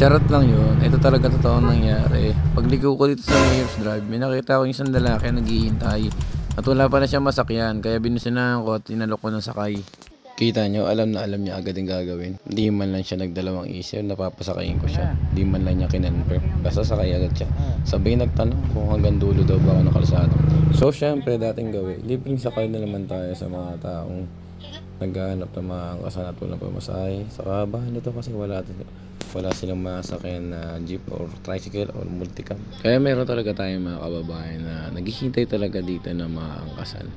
Charot lang yun. Ito talaga totoong nangyari. Pagligo ko dito sa Mayor's Drive, may nakita ko yung isang lalaki na naghihintay. At wala pa na siya masakyan, kaya binusinan ko at tinalok ko ng sakay. Kita nyo, alam na alam niya agad yung gagawin. Hindi man lang siya nagdalawang isip, napapasakayin ko siya. Hindi man lang niya kinonfirm. Basta sakay agad siya. Sabay nagtanong kung hanggang dulo daw ba ako ng kalsada. So syempre, dating gawin, libreng sakay na naman tayo sa mga taong naghahanap ng mga angkasan at walang pamasahe. Saka ba, ano to kasi wala silang masakyan na jeep or tricycle or multicam. Kaya meron talaga tayong mga kababayan na naghihintay talaga dito ng mga angkasan.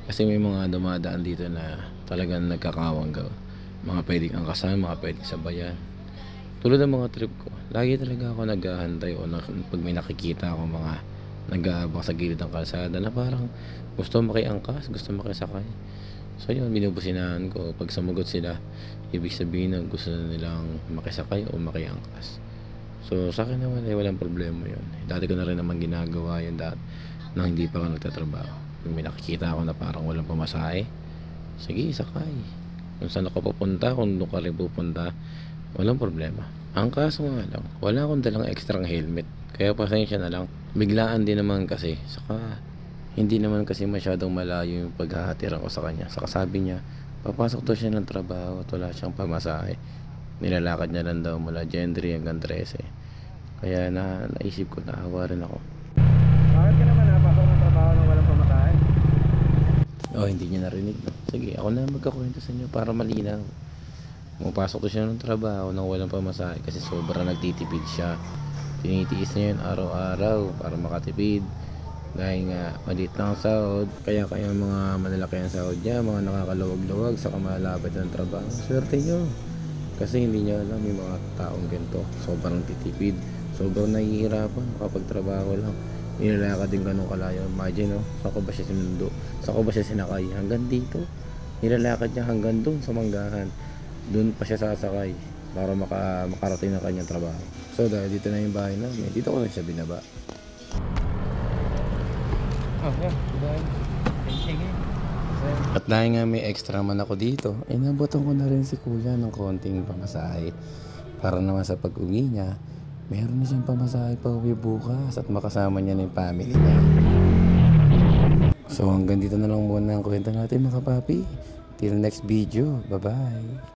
Kasi may mga dumadaan dito na talagang nagkakawanggaw. Mga pwedeng angkasan, mga pwedeng sabayan. Tulad ng mga trip ko, lagi talaga ako naghahantay o pag may nakikita ako mga nag-aabang sa gilid ng kalsada na parang gusto makiangkas, gusto makisakay. So yun, binubusinahan ko. Pag sumugot sila, ibig sabihin na gusto nilang makisakay o makiangkas. So sa akin naman ay walang problema yun. Dati ko na rin naman ginagawa yun nang hindi pa ako nagtatrabaho. Kung may nakikita ako na parang walang pamasahe, sige, sakay. Kung saan ako pupunta, kung doon ka rin pupunta, walang problema. Ang kaso nga lang, wala akong dalang extra helmet. Kaya pasensya na lang. Biglaan din naman kasi. Saka hindi naman kasi masyadong malayo yung paghahatiran ko sa kanya. Saka sabi niya, papasok daw siya ng trabaho at wala siyang pamasahe. Nilalakad niya lang daw mula Gendry hanggang 13. Kaya naisip ko, naawa rin ako. Bakit ka naman napasok ng trabaho nang walang pamasahe? Oh, hindi niya narinig. No? Sige, ako na magkakwento sa inyo para malinaw. Pumapasok to siya ng trabaho nang walang pamasahe kasi sobrang nagtitipid siya. Tinitiis niya yun araw-araw para makatipid. Dahil nga maliit lang ang sahod, kaya mga malalaki ang sahod niya, mga nakakaluwag-luwag sa kamalapit ng trabaho. Swerte nyo. Kasi hindi niya alam yung mga taong ganito. Sobrang titipid, sobrang nahihirapan kapag trabaho lang. Nilalakad din ganun kalayo. Imagine, no? Saan ko ba siya sinundo? Saan ko ba siya sinakay? Hanggang dito. Nilalakad niya hanggang doon sa manggahan. Doon pa siya sasakay para makarating ng kanyang trabaho. So dahil dito na yung bahay namin, dito ko na siya binaba. At dahil nga may extra man ako dito, inabotan ko na rin si kuya ng konting pamasahe para naman sa pag-uwi niya, meron na siyang pamasahe pa uwi bukas at makasama niya na yung family niya. So hanggang dito na lang muna ang kwento natin mga papi. Till next video, bye bye.